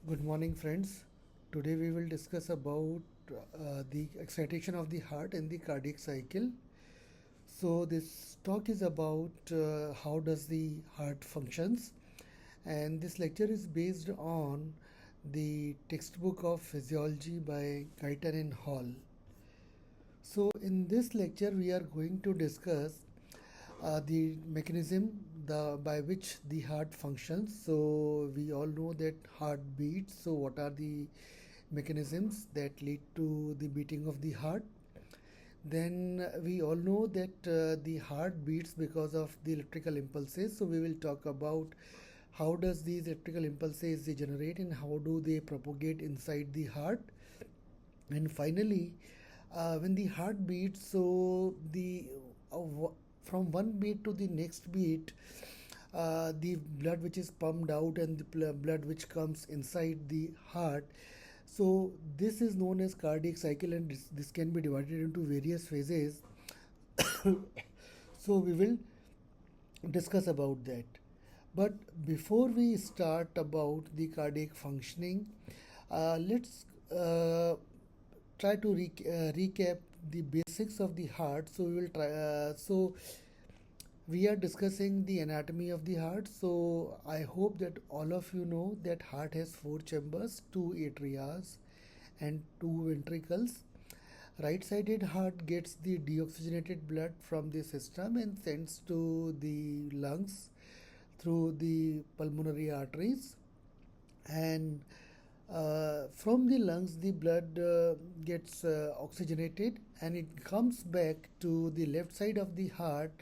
Good morning, friends. Today we will discuss about the excitation of the heart and the cardiac cycle. So this talk is about how does the heart functions, and this lecture is based on the Textbook of Physiology by Guyton and Hall. So in this lecture we are going to discuss the mechanism by which the heart functions. So we all know that heart beats. So what are the mechanisms that lead to the beating of the heart? Then we all know that the heart beats because of the electrical impulses. So we will talk about how does these electrical impulses they generate and how do they propagate inside the heart. And finally, when the heart beats, so the from one beat to the next beat, the blood which is pumped out and the blood which comes inside the heart. So this is known as cardiac cycle, and this can be divided into various phases. So we will discuss about that. But before we start about the cardiac functioning, let's try to recap the basics of the heart. So we will try. We are discussing the anatomy of the heart. So I hope that all of you know that heart has four chambers, two atrias, and two ventricles. Right-sided heart gets the deoxygenated blood from the system and sends to the lungs through the pulmonary arteries, and from the lungs the blood gets oxygenated and it comes back to the left side of the heart.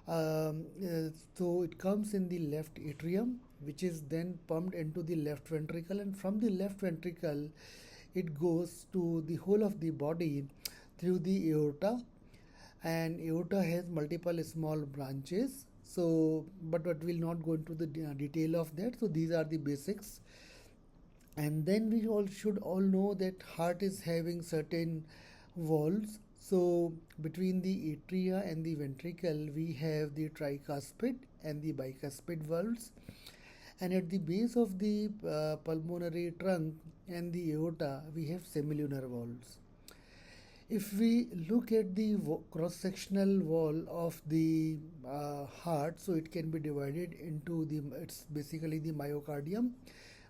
So it comes in the left atrium, which is then pumped into the left ventricle, and from the left ventricle it goes to the whole of the body through the aorta, and aorta has multiple small branches. So but we'll not go into the detail of that. So these are the basics. And then we all should all know that heart is having certain valves. So between the atria and the ventricle we have the tricuspid and the bicuspid valves, and at the base of the pulmonary trunk and the aorta we have semilunar valves. If we look at the cross-sectional wall of the heart, so it can be divided into it's basically the myocardium.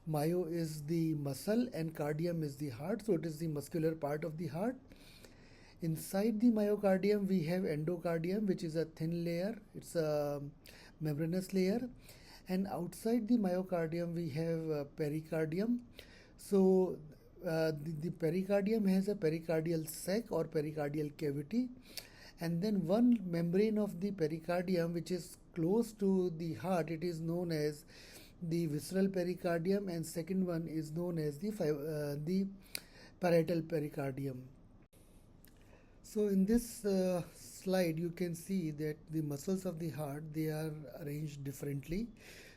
Myo is the muscle and cardium is the heart, so it is the muscular part of the heart. Inside the myocardium we have endocardium, which is a thin layer, it's a membranous layer, and outside the myocardium we have pericardium. So the pericardium has a pericardial sac or pericardial cavity, and then one membrane of the pericardium which is close to the heart, it is known as the visceral pericardium, and second one is known as the parietal pericardium. So in this slide you can see that the muscles of the heart they are arranged differently.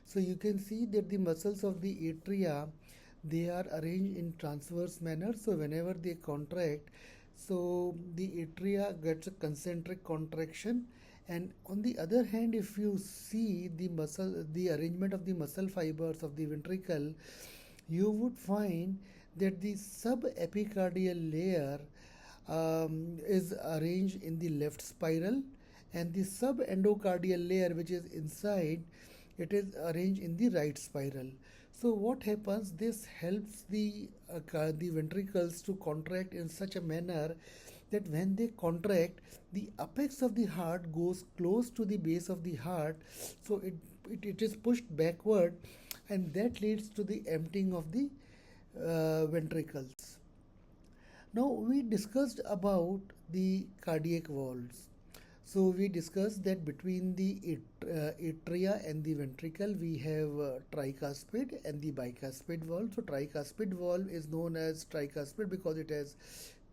So you can see that the muscles of the atria they are arranged in transverse manner. So whenever they contract, so the atria gets a concentric contraction, and on the other hand if you see the arrangement of the muscle fibers of the ventricle, you would find that the subepicardial layer is arranged in the left spiral, and the subendocardial layer which is inside it is arranged in the right spiral. So what happens, this helps the ventricles to contract in such a manner that when they contract, the apex of the heart goes close to the base of the heart, so it is pushed backward, and that leads to the emptying of the ventricles. Now we discussed about the cardiac valves. So we discussed that between the atria and the ventricle we have tricuspid and the bicuspid valve. So tricuspid valve is known as tricuspid because it has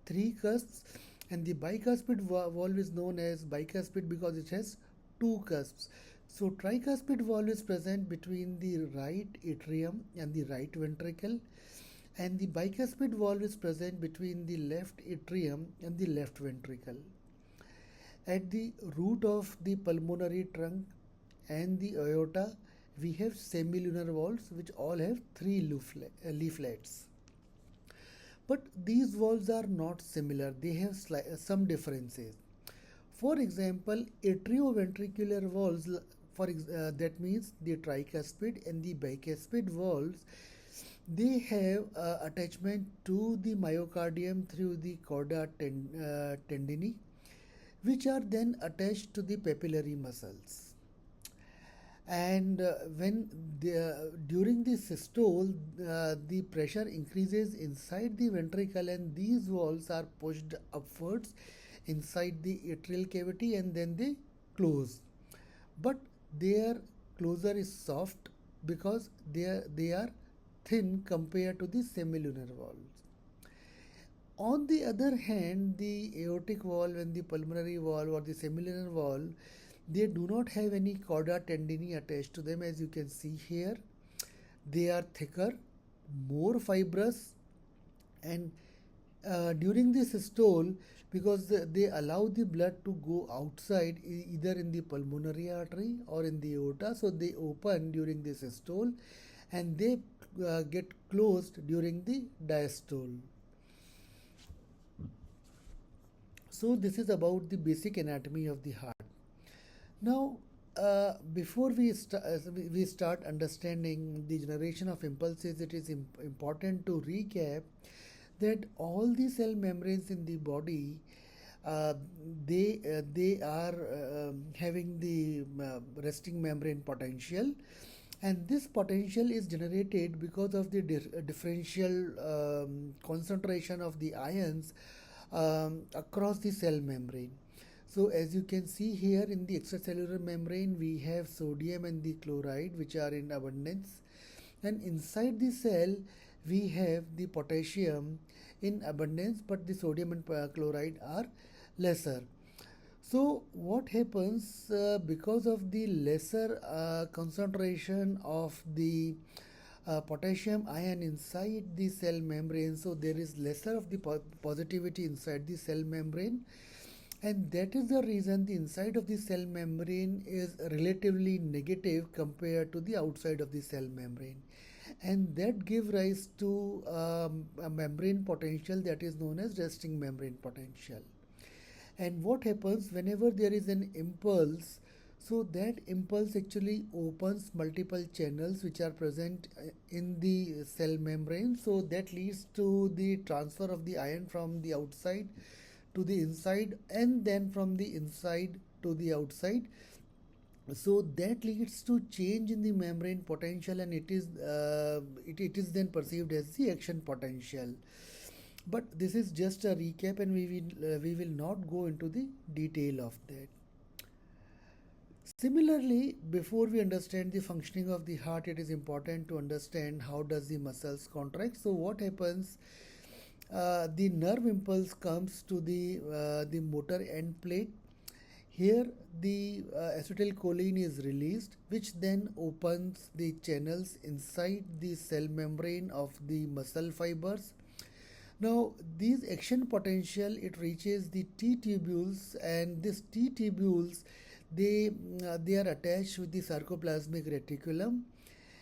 three cusps, and the bicuspid valve is known as bicuspid because it has two cusps. So tricuspid valve is present between the right atrium and the right ventricle, and the bicuspid valve is present between the left atrium and the left ventricle. At the root of the pulmonary trunk and the aorta we have semilunar valves which all have three leaflets. But these valves are not similar, they have some differences. For example, atrioventricular valves, that means the tricuspid and the bicuspid valves, they have attachment to the myocardium through the chorda tendini, which are then attached to the papillary muscles. And during the systole, the pressure increases inside the ventricle, and these valves are pushed upwards inside the atrial cavity, and then they close. But their closure is soft because they are thin compared to the semilunar valves. On the other hand, the aortic valve and the pulmonary valve or the semilunar valve, they do not have any chorda tendini attached to them, as you can see here. They are thicker, more fibrous, and during the systole, because they allow the blood to go outside either in the pulmonary artery or in the aorta, so they open during the systole and they get closed during the diastole. So this is about the basic anatomy of the heart. Now, before we start understanding the generation of impulses, it is important to recap that all the cell membranes in the body, uh, they are having the resting membrane potential, and this potential is generated because of the differential concentration of the ions across the cell membrane. So as you can see here in the extracellular membrane, we have sodium and the chloride which are in abundance, and inside the cell we have the potassium in abundance, but the sodium and chloride are lesser. So what happens because of the lesser concentration of the potassium ion inside the cell membrane, so there is lesser of the positivity inside the cell membrane, and that is the reason the inside of the cell membrane is relatively negative compared to the outside of the cell membrane, and that give rise to a membrane potential that is known as resting membrane potential. And what happens whenever there is an impulse, so that impulse actually opens multiple channels which are present in the cell membrane, so that leads to the transfer of the ion from the outside to the inside, and then from the inside to the outside. So that leads to change in the membrane potential, and it is then perceived as the action potential. But this is just a recap, and we will not go into the detail of that. Similarly, before we understand the functioning of the heart, it is important to understand how does the muscles contract. So what happens, the nerve impulse comes to the motor end plate. Here the acetylcholine is released, which then opens the channels inside the cell membrane of the muscle fibers. Now these action potential, it reaches the T tubules, and these T tubules, they are attached with the sarcoplasmic reticulum,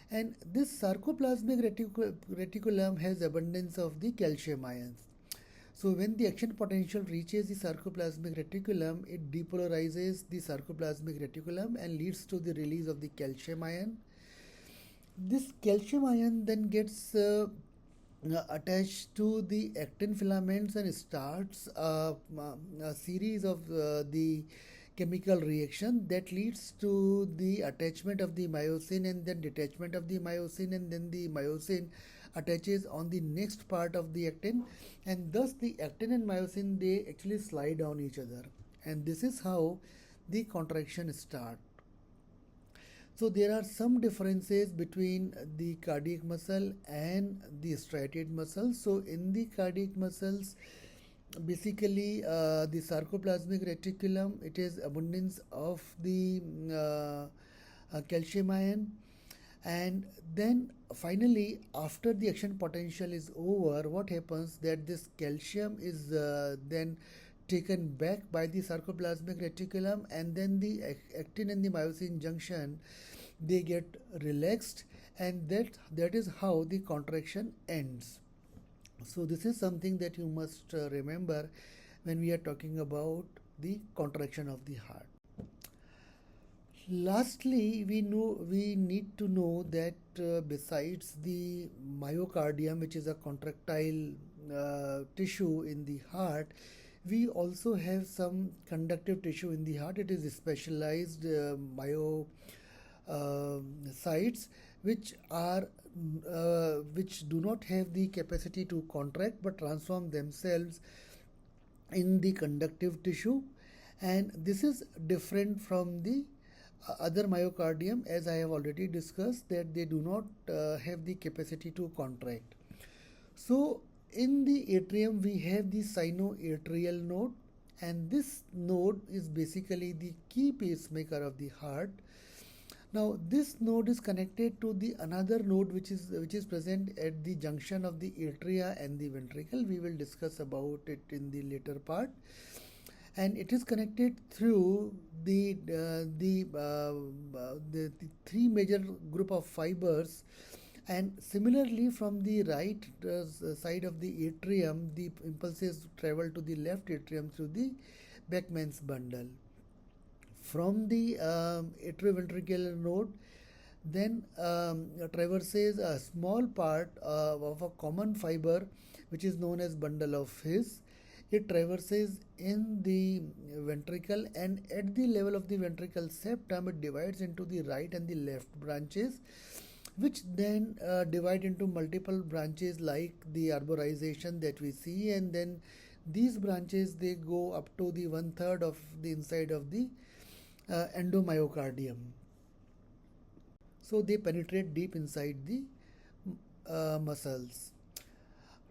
and this sarcoplasmic reticulum has abundance of the calcium ions. So when the action potential reaches the sarcoplasmic reticulum, it depolarizes the sarcoplasmic reticulum and leads to the release of the calcium ion. This calcium ion then gets attached to the actin filaments and starts a series of the chemical reaction that leads to the attachment of the myosin and then detachment of the myosin, and then the myosin attaches on the next part of the actin, and thus the actin and myosin, they actually slide on each other, and this is how the contraction starts. So there are some differences between the cardiac muscle and the striated muscle. So in the cardiac muscles, basically the sarcoplasmic reticulum, it is abundance of the calcium ion, and then finally after the action potential is over, what happens that this calcium is then taken back by the sarcoplasmic reticulum, and then the actin and the myosin junction, they get relaxed, and that is how the contraction ends. So this is something that you must remember when we are talking about the contraction of the heart. Lastly, we need to know that besides the myocardium, which is a contractile tissue in the heart, we also have some conductive tissue in the heart. It is specialized sites which do not have the capacity to contract but transform themselves in the conductive tissue, and this is different from the other myocardium, as I have already discussed, that they do not have the capacity to contract. So in the atrium we have the sinoatrial node, and this node is basically the key pacemaker of the heart. Now this node is connected to the another node which is present at the junction of the atria and the ventricle. We will discuss about it in the later part, and it is connected through the three major group of fibers. And similarly, from the right side of the atrium, the impulses travel to the left atrium through the Beckmann's bundle. From the atrioventricular node, then traverses a small part of a common fiber which is known as bundle of His. It traverses in the ventricle, and at the level of the ventricle septum it divides into the right and the left branches, which then divide into multiple branches like the arborization that we see, and then these branches they go up to the 1/3 of the inside of the endomyocardium. So they penetrate deep inside the muscles.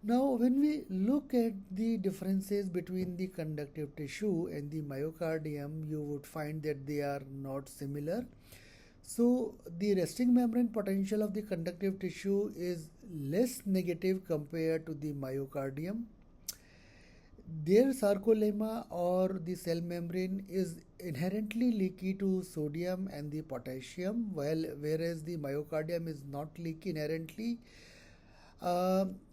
Now, when we look at the differences between the conductive tissue and the myocardium, you would find that they are not similar. So, the resting membrane potential of the conductive tissue is less negative compared to the myocardium. Their sarcolemma or the cell membrane is inherently leaky to sodium and the potassium, whereas the myocardium is not leaky inherently.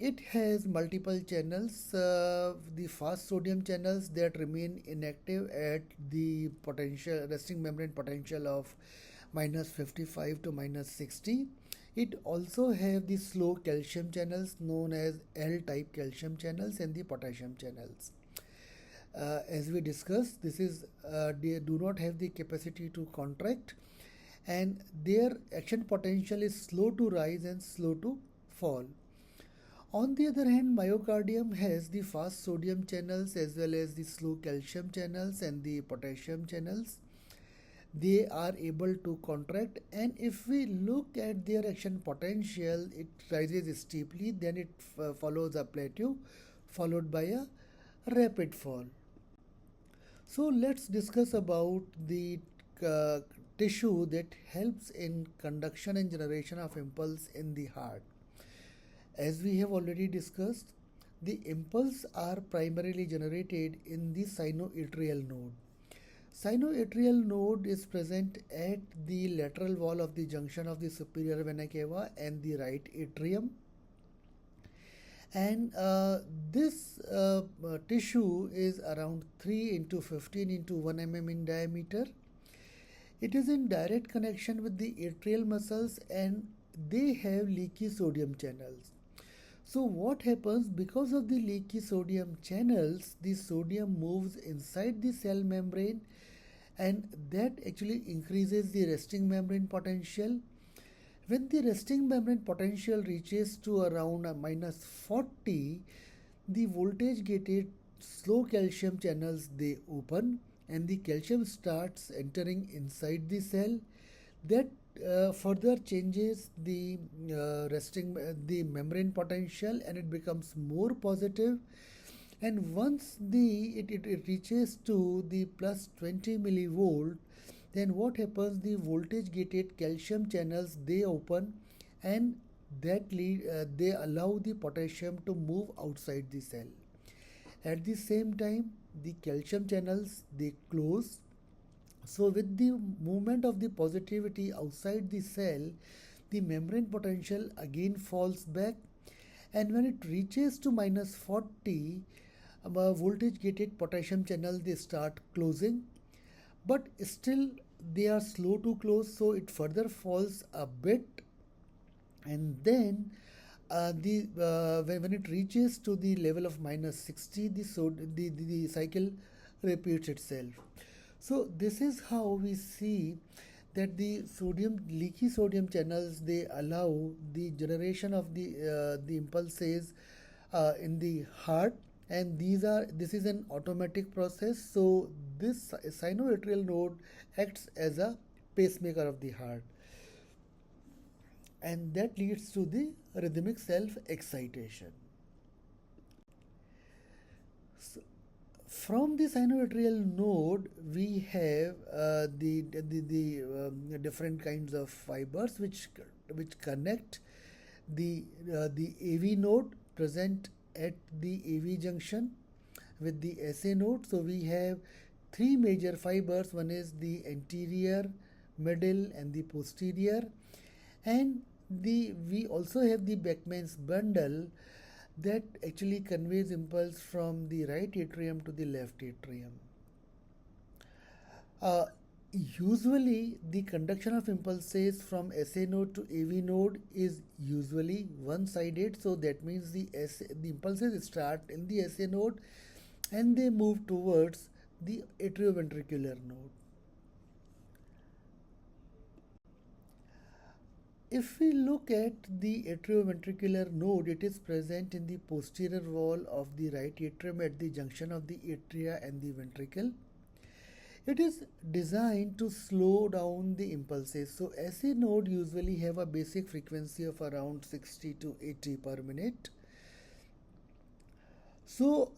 It has multiple channels, the fast sodium channels that remain inactive at the potential resting membrane potential of -55 to -60. It also have the slow calcium channels known as L-type calcium channels and the potassium channels. As we discussed, they do not have the capacity to contract, and their action potential is slow to rise and slow to fall. On the other hand, myocardium has the fast sodium channels as well as the slow calcium channels and the potassium channels. They are able to contract, and if we look at their action potential, it rises steeply, then it follows a plateau followed by a rapid fall. So let's discuss about the uh, tissue that helps in conduction and generation of impulse in the heart. As we have already discussed, the impulse are primarily generated in the sinoatrial node. Sinoatrial node is present at the lateral wall of the junction of the superior vena cava and the right atrium. And this tissue is around 3 into 15 into 1 mm in diameter. It is in direct connection with the atrial muscles, and they have leaky sodium channels. So what happens, because of the leaky sodium channels, the sodium moves inside the cell membrane, and that actually increases the resting membrane potential. When the resting membrane potential reaches to around -40, the voltage gated slow calcium channels they open, and the calcium starts entering inside the cell. That further changes the the membrane potential, and it becomes more positive. And once it reaches to the plus 20 millivolt, then what happens, the voltage gated calcium channels they open, and they allow the potassium to move outside the cell. At the same time, the calcium channels they close, So with the movement of the positivity outside the cell, the membrane potential again falls back, and when it reaches to minus 40, voltage gated potassium channel they start closing, but still they are slow to close, so it further falls a bit, and then when it reaches to the level of minus 60, the cycle repeats itself. So this is how we see that the leaky sodium channels, they allow the generation of the impulses in the heart, and this is an automatic process. So this sinoatrial node acts as a pacemaker of the heart, and that leads to the rhythmic self excitation. So from the sinoatrial node, we have the different kinds of fibers which connect the AV node present at the AV junction with the SA node. So we have three major fibers. One is the anterior, middle, and the posterior, and the we also have the Beckmann's bundle that actually conveys impulse from the right atrium to the left atrium. Uh, Usually, the conduction of impulses from SA node to AV node is usually one-sided. So that means the impulses start in the SA node and they move towards the atrioventricular node. If we look at the atrioventricular node, it is present in the posterior wall of the right atrium at the junction of the atria and the ventricle. It is designed to slow down the impulses. So SA node usually have a basic frequency of around 60 to 80 per minute. So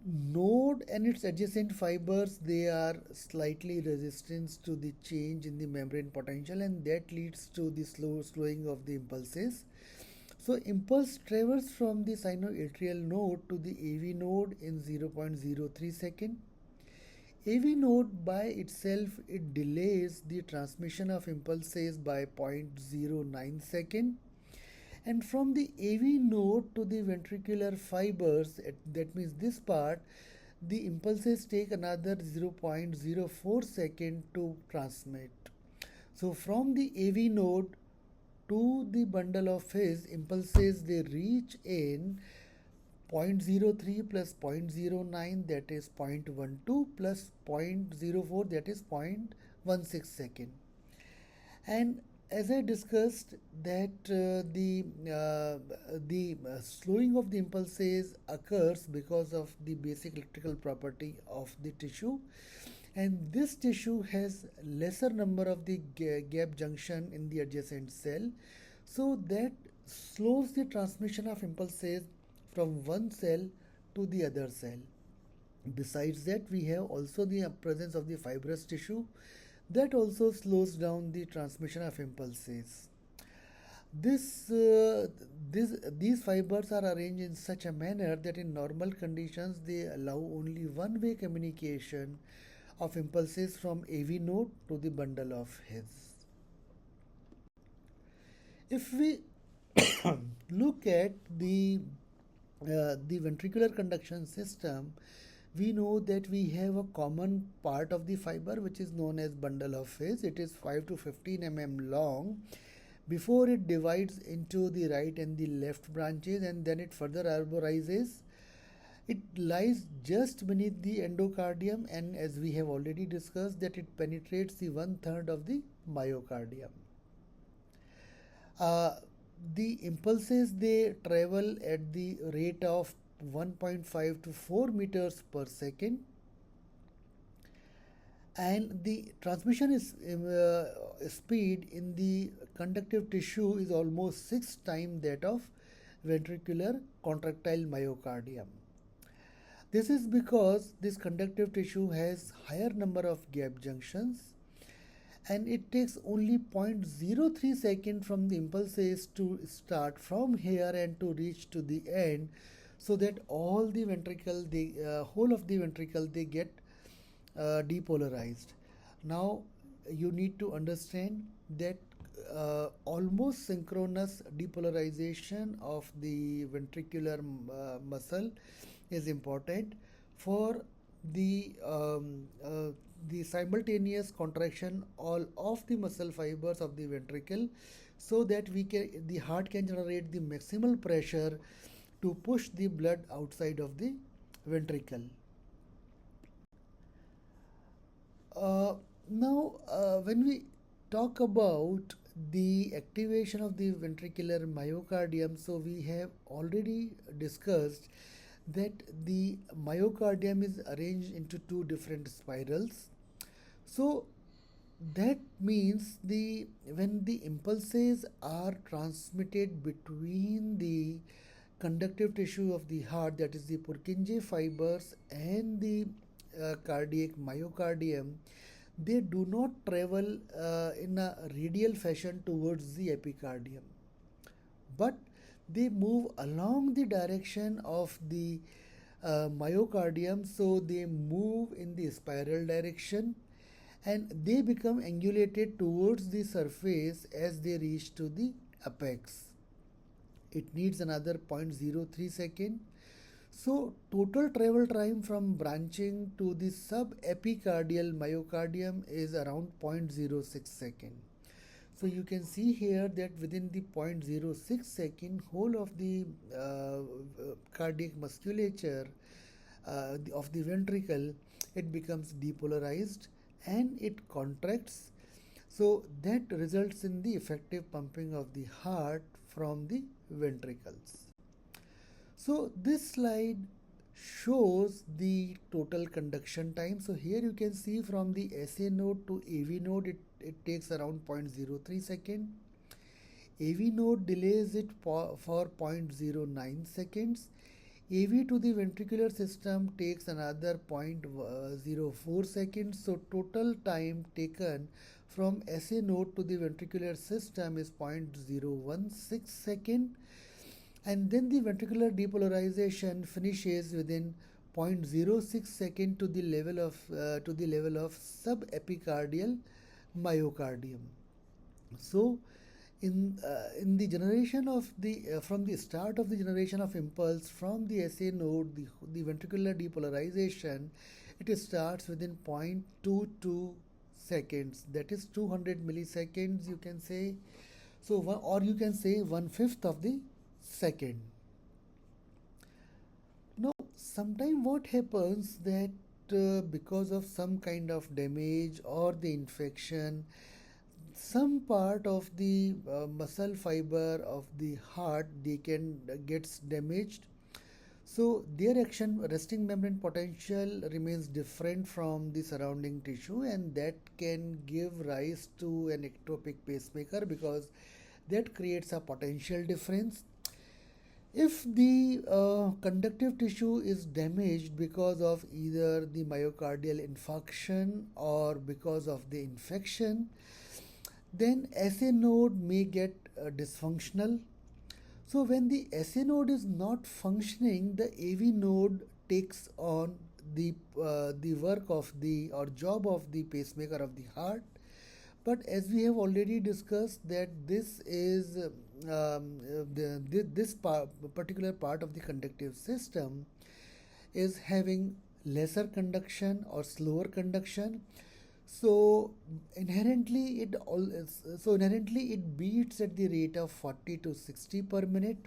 node and its adjacent fibers, they are slightly resistant to the change in the membrane potential, and that leads to the slowing of the impulses. So impulse travels from the sinoatrial node to the AV node in 0.03 second. AV node by itself, it delays the transmission of impulses by 0.09 second, and from the AV node to the ventricular fibers, that means this part, the impulses take another 0.04 second to transmit. So from the AV node to the bundle of His, impulses they reach in 0.03 plus 0.09, that is 0.12, plus 0.04, that is 0.16 second. And as I discussed that the slowing of the impulses occurs because of the basic electrical property of the tissue, and this tissue has lesser number of the gap junction in the adjacent cell, so that slows the transmission of impulses from one cell to the other cell. Besides that, we have also the presence of the fibrous tissue that also slows down the transmission of impulses. This, these fibers are arranged in such a manner that in normal conditions they allow only one-way communication of impulses from AV node to the bundle of His. If we look at the ventricular conduction system, we know that we have a common part of the fiber which is known as bundle of His. It is 5 to 15 mm long before it divides into the right and the left branches, and then it further arborizes. It lies just beneath the endocardium, and as we have already discussed, that it penetrates the one-third of the myocardium. Uh, the impulses they travel at the rate of 1.5 to 4 meters per second, and the transmission is speed in the conductive tissue is almost 6 times that of ventricular contractile myocardium. This is because this conductive tissue has higher number of gap junctions, and it takes only 0.03 second from the impulses to start from here and to reach to the end, so that all the ventricle, the whole of the ventricle, they get depolarized. Now you need to understand that almost synchronous depolarization of the ventricular muscle is important for the the simultaneous contraction all of the muscle fibers of the ventricle, so that the heart can generate the maximal pressure to push the blood outside of the ventricle. When we talk about the activation of the ventricular myocardium, so we have already discussed that the myocardium is arranged into two different spirals. So that means the when the impulses are transmitted between the conductive tissue of the heart, that is the Purkinje fibers, and the cardiac myocardium, they do not travel in a radial fashion towards the epicardium, but they move along the direction of the myocardium, so they move in the spiral direction and they become angulated towards the surface as they reach to the apex. It needs another 0.03 second. So total travel time from branching to the subepicardial myocardium is around 0.06 second. So you can see here that within the 0.06 second, whole of the cardiac musculature of the ventricle, it becomes depolarized and it contracts. So that results in the effective pumping of the heart from the ventricles. So this slide shows the total conduction time. So here you can see from the SA node to AV node, it takes around 0.03 second. AV node delays it for 0.09 seconds. AV to the ventricular system takes another 0.04 seconds. So total time taken from SA node to the ventricular system is 0.016 second. And then the ventricular depolarization finishes within 0.06 second to the level of subepicardial myocardium. So in the generation of the from the start of the generation of impulse from the SA node, the ventricular depolarization, it starts within 0.22 seconds, that is 200 milliseconds, you can say. So or you can say 1/5 of the second. Now sometimes what happens that because of some kind of damage or the infection, some part of the muscle fiber of the heart, they can gets damaged. So their action, resting membrane potential, remains different from the surrounding tissue, and that can give rise to an ectopic pacemaker because that creates a potential difference. If the conductive tissue is damaged because of either the myocardial infarction or because of the infection, then SA node may get dysfunctional. So when the SA node is not functioning, the AV node takes on the work of the or job of the pacemaker of the heart. But as we have already discussed that this is particular part of the conductive system is having lesser conduction or slower conduction. So inherently it beats at the rate of 40 to 60 per minute.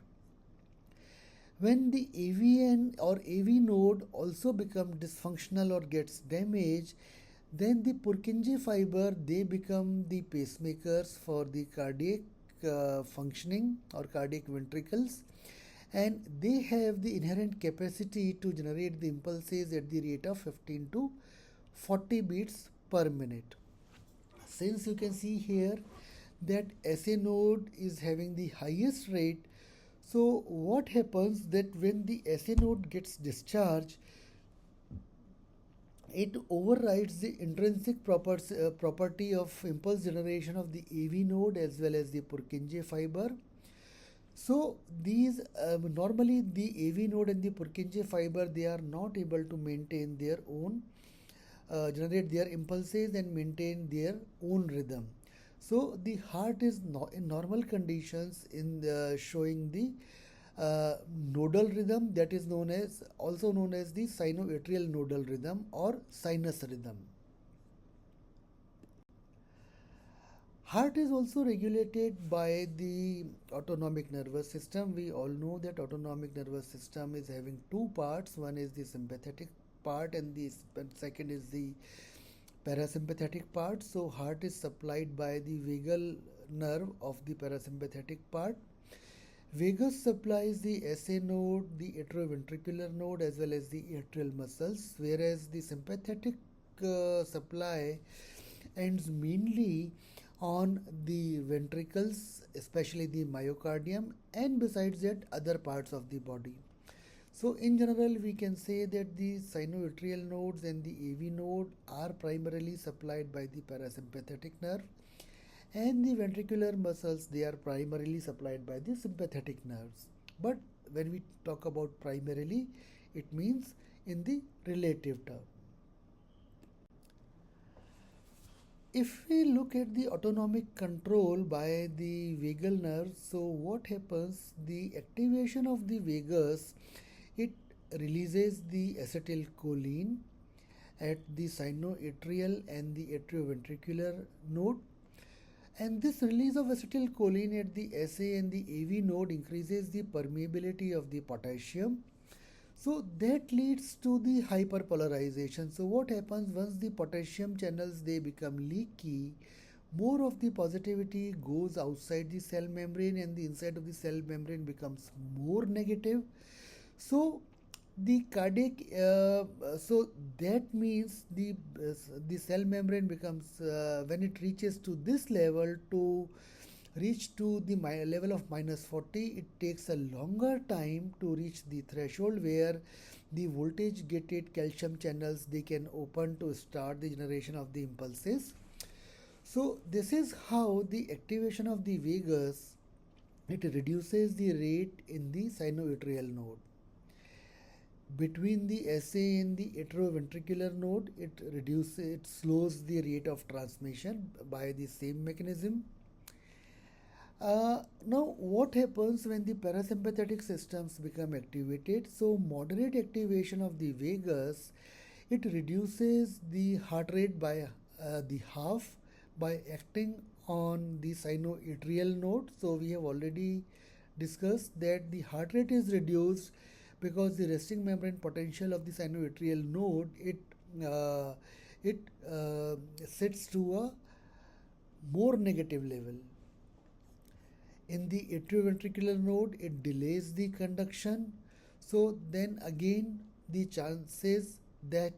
When the AVN or AV node also become dysfunctional or gets damaged, then the Purkinje fiber, they become the pacemakers for the cardiac functioning or cardiac ventricles, and they have the inherent capacity to generate the impulses at the rate of 15 to 40 beats per minute. Since you can see here that SA node is having the highest rate, so what happens that when the SA node gets discharged, it overrides the intrinsic property of impulse generation of the AV node as well as the Purkinje fiber. So these normally the AV node and the Purkinje fiber, they are not able to maintain their own generate their impulses and maintain their own rhythm. So the heart is in normal conditions in showing the nodal rhythm, that is known as also known as the sinoatrial nodal rhythm or sinus rhythm. Heart is also regulated by the autonomic nervous system. We all know that autonomic nervous system is having two parts. One is the sympathetic part and the second is the parasympathetic part. So heart is supplied by the vagal nerve of the parasympathetic part. Vagus supplies the SA node, the atrioventricular node as well as the atrial muscles, whereas the sympathetic supply ends mainly on the ventricles, especially the myocardium, and besides that other parts of the body. So in general we can say that the sinoatrial nodes and the AV node are primarily supplied by the parasympathetic nerve, and the ventricular muscles, they are primarily supplied by the sympathetic nerves. But when we talk about primarily, it means in the relative term. If we look at the autonomic control by the vagal nerve, so what happens? The activation of the vagus, it releases the acetylcholine at the sinoatrial and the atrioventricular node, and this release of acetylcholine at the SA and the AV node increases the permeability of the potassium. So that leads to the hyperpolarization. So what happens once the potassium channels, they become leaky, more of the positivity goes outside the cell membrane and the inside of the cell membrane becomes more negative. So the cardiac so that means the cell membrane becomes when it reaches to this level, to reach to the level of minus 40, it takes a longer time to reach the threshold where the voltage gated calcium channels, they can open to start the generation of the impulses. So this is how the activation of the vagus, it reduces the rate in the sinoatrial node. Between the SA and the atrioventricular node, it slows the rate of transmission by the same mechanism. Now, what happens when the parasympathetic systems become activated? So, moderate activation of the vagus, it reduces the heart rate by the half by acting on the sinoatrial node. So, we have already discussed that the heart rate is reduced because the resting membrane potential of the sinoatrial node, it sets to a more negative level. In the atrioventricular node, it delays the conduction. So then again, the chances that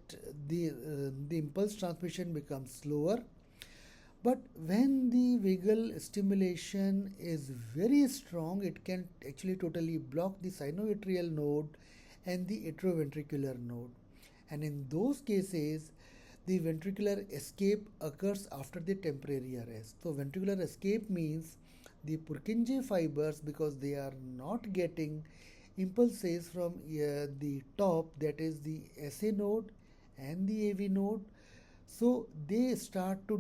the impulse transmission becomes slower. But when the vagal stimulation is very strong, it can actually totally block the sinoatrial node and the atrioventricular node. And in those cases, the ventricular escape occurs after the temporary arrest. So ventricular escape means the Purkinje fibers, because they are not getting impulses from the top, that is the SA node and the AV node, so they start to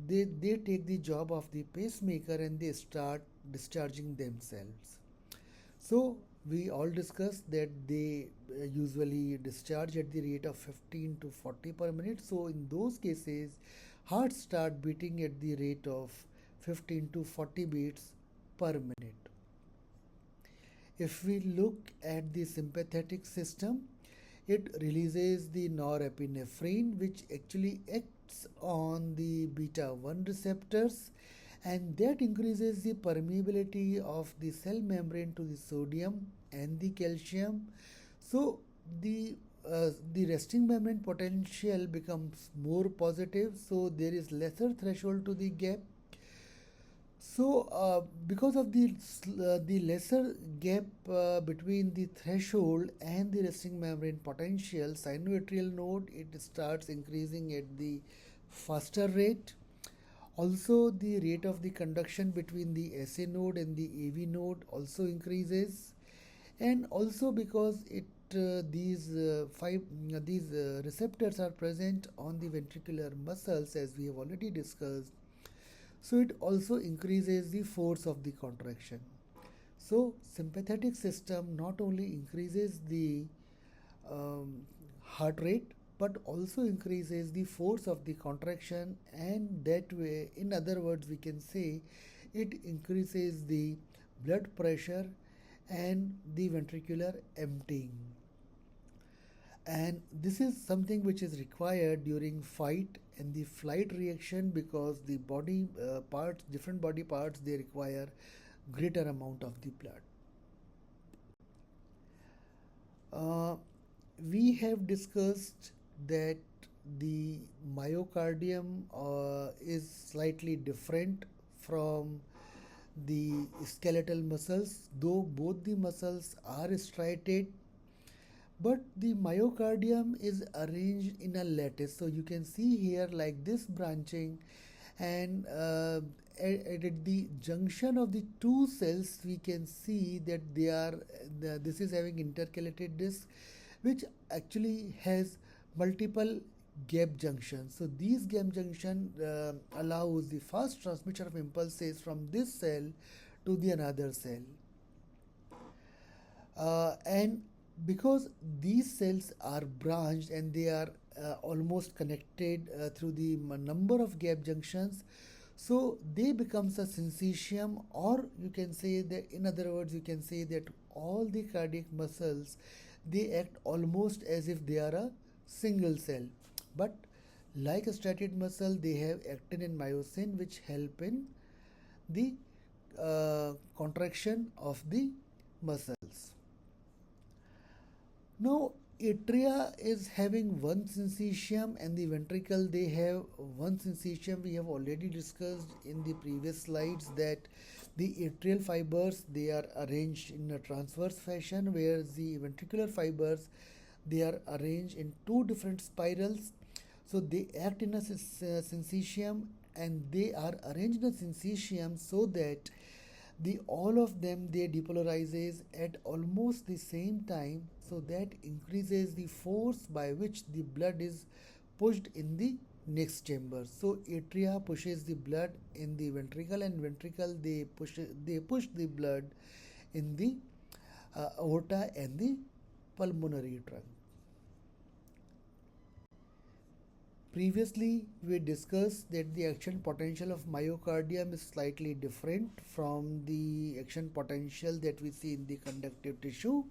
they take the job of the pacemaker and they start discharging themselves. So we all discussed that they usually discharge at the rate of 15 to 40 per minute. So in those cases, hearts start beating at the rate of 15 to 40 beats per minute. If we look at the sympathetic system, it releases the norepinephrine, which actually acts on the beta 1 receptors, and that increases the permeability of the cell membrane to the sodium and the calcium. So the resting membrane potential becomes more positive, so there is lesser threshold to the gap. So, because of the lesser gap between the threshold and the resting membrane potential, sinoatrial node, it starts increasing at the faster rate. Also, the rate of the conduction between the SA node and the AV node also increases, and also because it these receptors are present on the ventricular muscles, as we have already discussed. So it also increases the force of the contraction. So sympathetic system not only increases the um, heart rate but also increases the force of the contraction, and that way, in other words, we can say it increases the blood pressure and the ventricular emptying. And this is something which is required during fight and the flight reaction, because the body parts, different body parts, they require greater amount of the blood. uh, we have discussed that the myocardium is slightly different from the skeletal muscles, though both the muscles are striated, but the myocardium is arranged in a lattice. So you can see here like this branching, and at the junction of the two cells we can see that this is having intercalated disc, which actually has multiple gap junctions. So these gap junction allows the fast transmission of impulses from this cell to the another cell. And because these cells are branched and they are almost connected through the number of gap junctions, so they becomes a syncytium, or you can say that, in other words, you can say that all the cardiac muscles, they act almost as if they are a single cell. But like a striated muscle, they have actin and myosin which help in the contraction of the muscles. Now, atria is having one syncytium and the ventricle, they have one syncytium. We have already discussed in the previous slides that the atrial fibers, they are arranged in a transverse fashion, whereas the ventricular fibers, they are arranged in two different spirals. So they act in a syncytium, and they are arranged in a syncytium so that the all of them, they depolarizes at almost the same time, so that increases the force by which the blood is pushed in the next chamber. So atria pushes the blood in the ventricle, and ventricle, they push the blood in the aorta and the pulmonary trunk. Previously, we discussed that the action potential of myocardium is slightly different from the action potential that we see in the conductive tissue.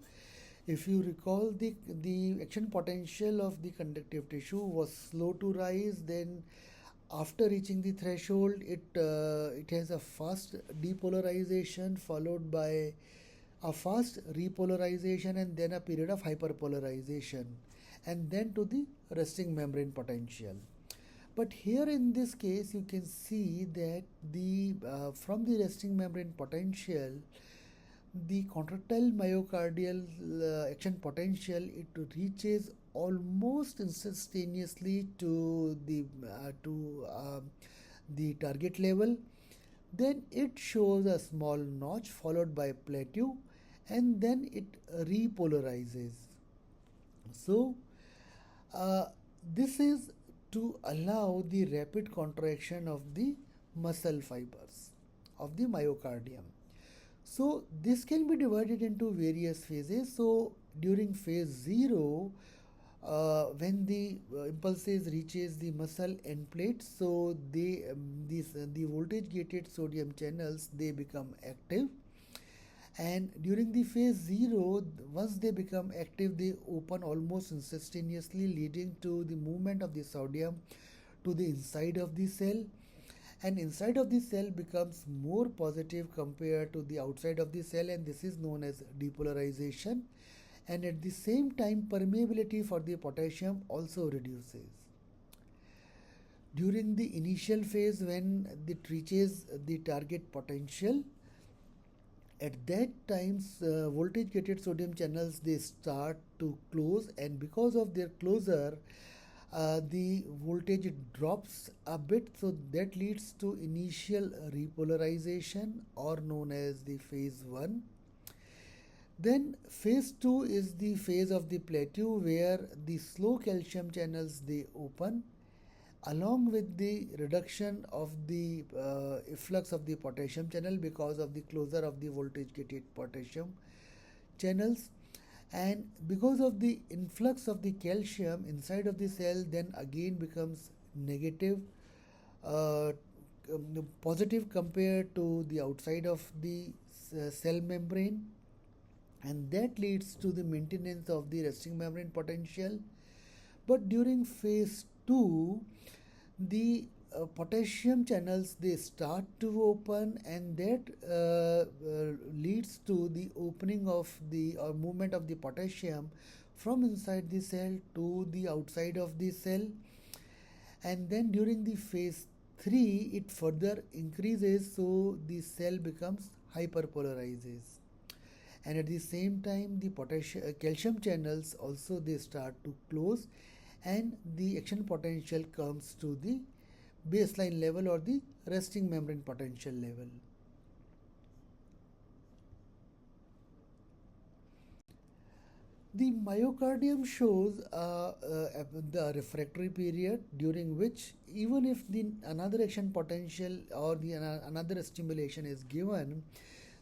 If you recall, the action potential of the conductive tissue was slow to rise, then after reaching the threshold, it has a fast depolarization followed by a fast repolarization, and then a period of hyperpolarization, and then to the resting membrane potential. But here in this case, you can see that the from the resting membrane potential, the contractile myocardial action potential, it reaches almost instantaneously to the target level. Then it shows a small notch followed by plateau, and then it repolarizes. So uh, this is to allow the rapid contraction of the muscle fibers of the myocardium. So this can be divided into various phases. So during phase 0, when the impulses reaches the muscle end plate, so the voltage gated sodium channels, they become active, and during the phase 0, once they become active, they open almost instantaneously, leading to the movement of the sodium to the inside of the cell, and inside of the cell becomes more positive compared to the outside of the cell, and this is known as depolarization. And at the same time, permeability for the potassium also reduces. During the initial phase, when it reaches the target potential, at that times voltage gated sodium channels, they start to close, and because of their closure, the voltage drops a bit, so that leads to initial repolarization, or known as the phase 1. Then phase 2 is the phase of the plateau where the slow calcium channels they open along with the reduction of the efflux of the potassium channel because of the closure of the voltage gated potassium channels, and because of the influx of the calcium inside of the cell then again becomes negative, uh, positive compared to the outside of the cell membrane, and that leads to the maintenance of the resting membrane potential. But during phase 2, the potassium channels they start to open, and that leads to the opening of the or movement of the potassium from inside the cell to the outside of the cell. And then during the phase 3 it further increases, so the cell becomes hyperpolarizes, and at the same time the calcium channels also they start to close, and the action potential comes to the baseline level or the resting membrane potential level. The myocardium shows the refractory period during which even if the another action potential or the another stimulation is given,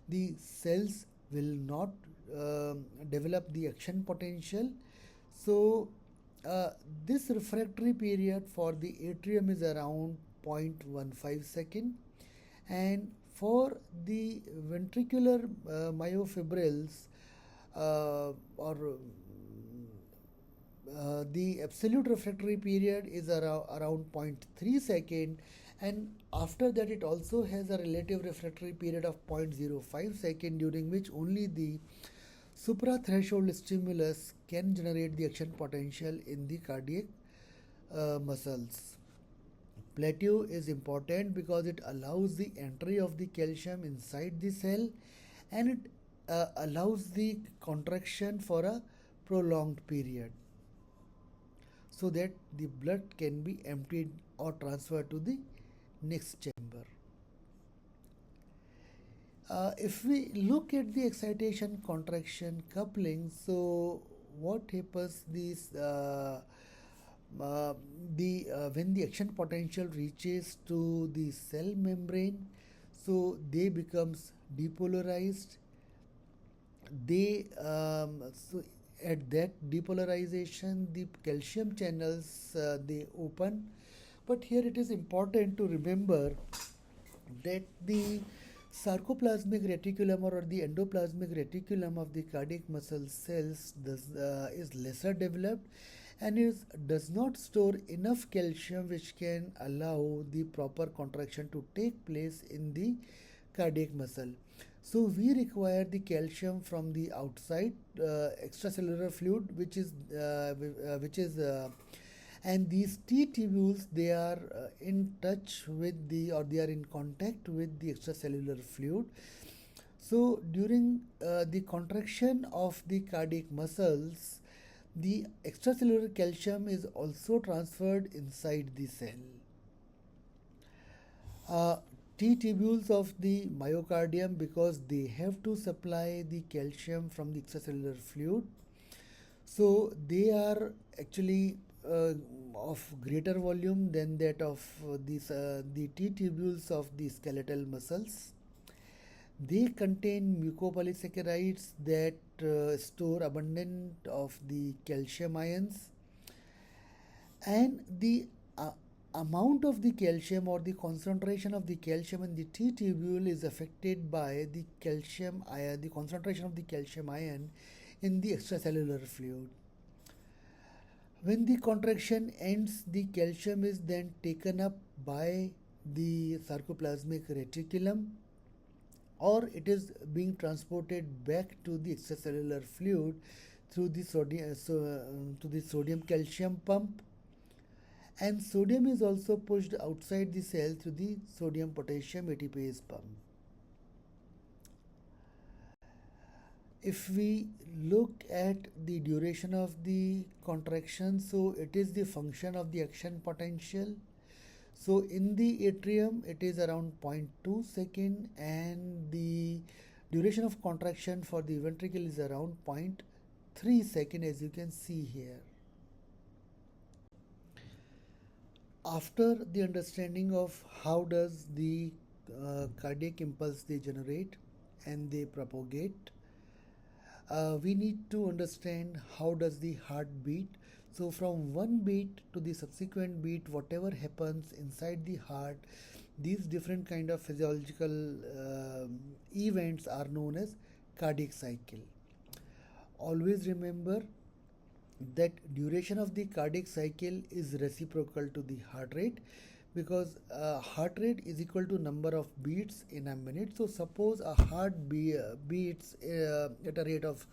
the cells will not develop the action potential. So this refractory period for the atrium is around 0.15 second, and for the ventricular myofibrils or the absolute refractory period is around zero point 0.3 second, and after that it also has a relative refractory period of 0.05 second during which only the suprathreshold stimulus can generate the action potential in the cardiac muscles. Plateau is important because it allows the entry of the calcium inside the cell, and it allows the contraction for a prolonged period so that the blood can be emptied or transferred to the next chamber. If we look at the excitation contraction coupling, so what happens this when the action potential reaches to the cell membrane, so they becomes depolarized. They so at that depolarization the calcium channels they open, but here it is important to remember that the sarcoplasmic reticulum or the endoplasmic reticulum of the cardiac muscle cells is lesser developed and does not store enough calcium which can allow the proper contraction to take place in the cardiac muscle. So we require the calcium from the outside extracellular fluid, which is and these T tubules they are in touch with the or they are in contact with the extracellular fluid. So during the contraction of the cardiac muscles, the extracellular calcium is also transferred inside the cell. uh, T tubules of the myocardium, because they have to supply the calcium from the extracellular fluid, so they are actually of greater volume than that of the T tubules of the skeletal muscles. They contain mucopolysaccharides that store abundant of the calcium ions, and the amount of the calcium or the concentration of the calcium in the T tubule is affected by the calcium ion, the concentration of the calcium ion in the extracellular fluid. When the contraction ends, the calcium is then taken up by the sarcoplasmic reticulum, or it is being transported back to the extracellular fluid through the to the sodium calcium pump, and sodium is also pushed outside the cell through the sodium potassium ATPase pump. If we look at the duration of the contraction, so it is the function of the action potential. So in the atrium it is around 0.2 second, and the Duration of contraction for the ventricle is around 0.3 second, as you can see here. After the understanding of how does the cardiac impulse they generate and they propagate, we need to understand how does the heart beat. So from one beat to the subsequent beat, whatever happens inside the heart, these different kind of physiological events are known as cardiac cycle. Always remember that duration of the cardiac cycle is reciprocal to the heart rate, because heart rate is equal to number of beats in a minute. So suppose a heart beats at a rate of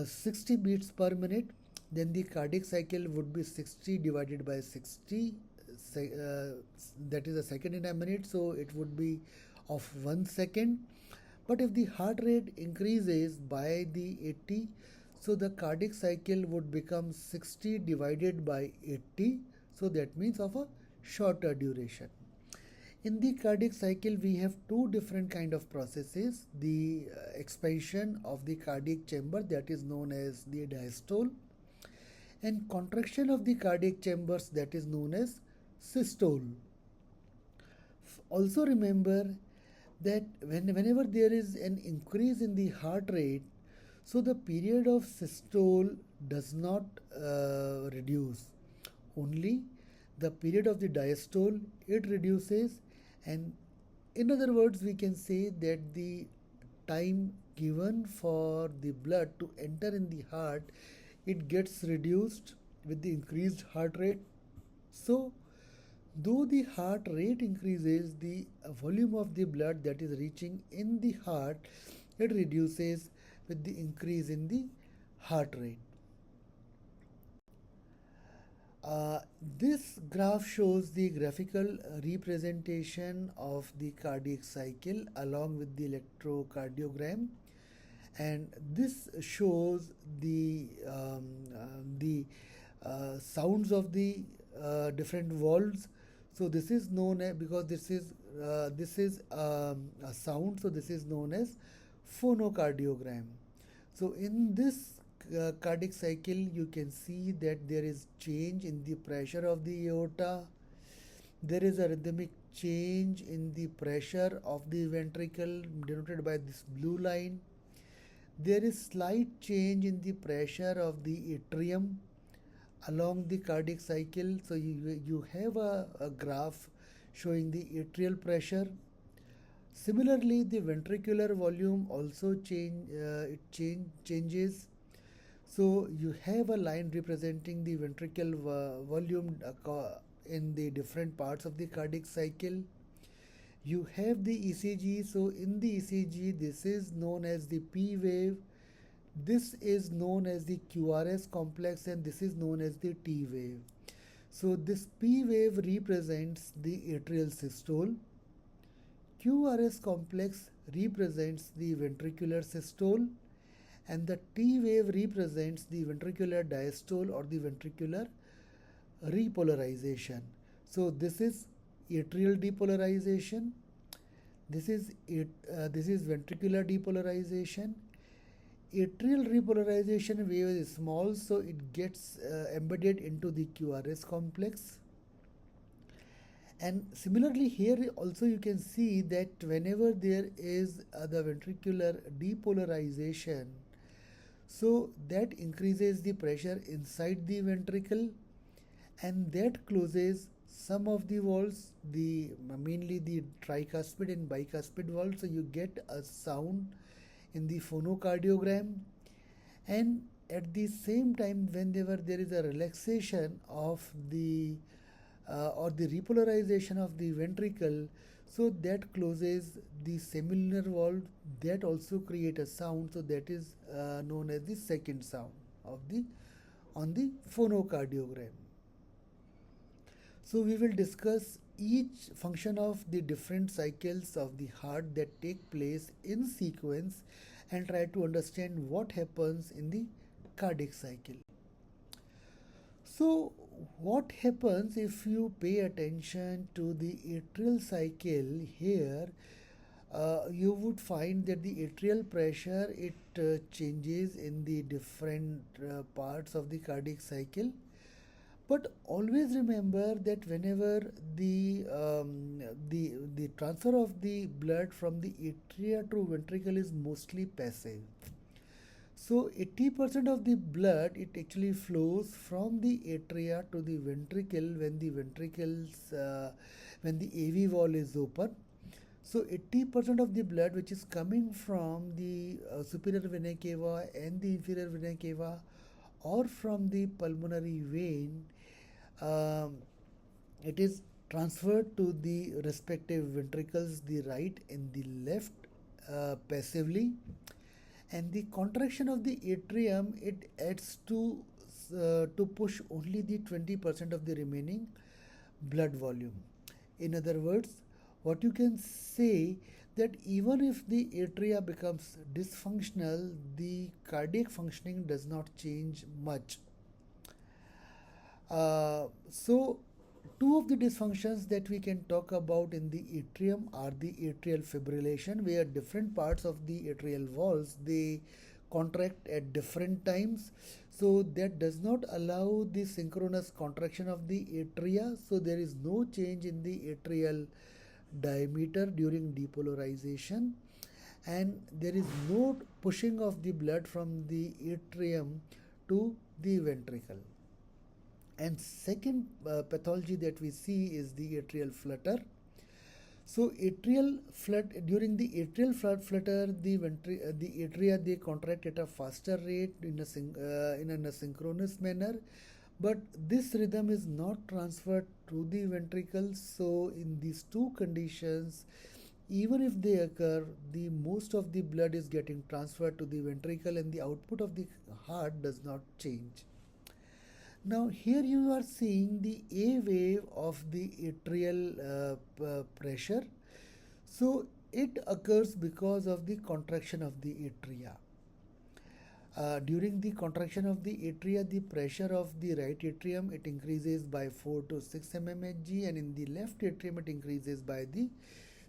60 beats per minute, then the cardiac cycle would be 60 divided by 60, that is a second in a minute, so it would be of 1 second. But if the heart rate increases by the 80, so the cardiac cycle would become 60 divided by 80, so that means of a shorter duration. In the cardiac cycle, we have two different kind of processes: the expansion of the cardiac chamber, that is known as the diastole, and contraction of the cardiac chambers, that is known as systole. Also remember that whenever there is an increase in the heart rate, so the period of systole does not reduce. Only the period of the diastole, it reduces, and in other words we can say that the time given for the blood to enter in the heart, it gets reduced with the increased heart rate. So though the heart rate increases, the volume of the blood that is reaching in the heart, it reduces with the increase in the heart rate. This graph shows the graphical representation of the cardiac cycle along with the electrocardiogram, and this shows the sounds of the different valves. So this is known as, because this is a sound, so this is known as phonocardiogram. So in this cardiac cycle, you can see that there is change in the pressure of the aorta. There is a rhythmic change in the pressure of the ventricle, denoted by this blue line. There is slight change in the pressure of the atrium along the cardiac cycle. So you have a graph showing the atrial pressure. Similarly, the ventricular volume also changes. So you have a line representing the ventricle volume in the different parts of the cardiac cycle. You have the ECG. So in the ECG, this is known as the P wave, this is known as the QRS complex, and this is known as the T wave. So this P wave represents the atrial systole, QRS complex represents the ventricular systole, and the T wave represents the ventricular diastole or the ventricular repolarization. So this is atrial depolarization, this is ventricular depolarization. Atrial repolarization wave is small, so it gets embedded into the QRS complex. And similarly here also you can see that whenever there is the ventricular depolarization, so that increases the pressure inside the ventricle, and that closes some of the valves, mainly the tricuspid and bicuspid valves. So you get a sound in the phonocardiogram, and at the same time, whenever there is a relaxation of the or the repolarization of the ventricle, so that closes the semilunar valve, that also create a sound. So that is known as the second sound of the on the phonocardiogram. So we will discuss each function of the different cycles of the heart that take place in sequence and try to understand what happens in the cardiac cycle. So what happens if you pay attention to the atrial cycle here? you would find that the atrial pressure it changes in the different parts of the cardiac cycle. But always remember that whenever the transfer of the blood from the atria to ventricle is mostly passive. So 80% of the blood it actually flows from the atria to the ventricle when the ventricles when the AV wall is open. So 80% of the blood which is coming from the superior vena cava and the inferior vena cava or from the pulmonary vein, um, it is transferred to the respective ventricles, the right and the left, passively, and the contraction of the atrium it adds to push only the 20% of the remaining blood volume. In other words, what you can say that even if the atria becomes dysfunctional, the cardiac functioning does not change much. So, two of the dysfunctions that we can talk about in the atrium are the atrial fibrillation, where different parts of the atrial walls they contract at different times. So that does not allow the synchronous contraction of the atria. So there is no change in the atrial diameter during depolarization, and there is no pushing of the blood from the atrium to the ventricle. And second pathology that we see is the atrial flutter. So atrial during the atrial flutter, the atria they contract at a faster rate in an asynchronous manner, but this rhythm is not transferred to the ventricles. So in these two conditions, even if they occur, the most of the blood is getting transferred to the ventricle, and the output of the heart does not change. Now here you are seeing the A wave of the atrial pressure. So it occurs because of the contraction of the atria. During the contraction of the atria, the pressure of the right atrium it increases by 4 to 6 mmHg, and in the left atrium it increases by the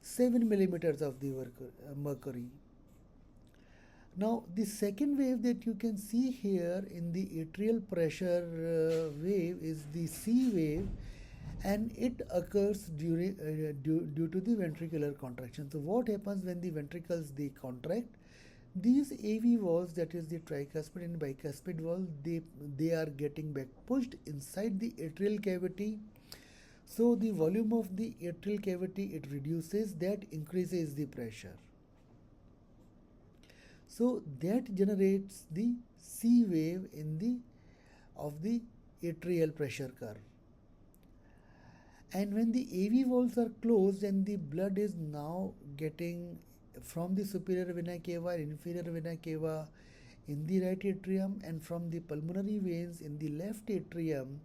7 millimeters of the mercury. Now, the second wave that you can see here in the atrial pressure wave is the C wave, and it occurs due to the ventricular contraction. So, what happens when the ventricles they contract? These AV walls, that is the tricuspid and bicuspid wall, they are getting back pushed inside the atrial cavity. So, the volume of the atrial cavity it reduces, that increases the pressure. So that generates the C wave of the atrial pressure curve. And when the AV walls are closed and the blood is now getting from the superior vena cava and inferior vena cava in the right atrium and from the pulmonary veins in the left atrium.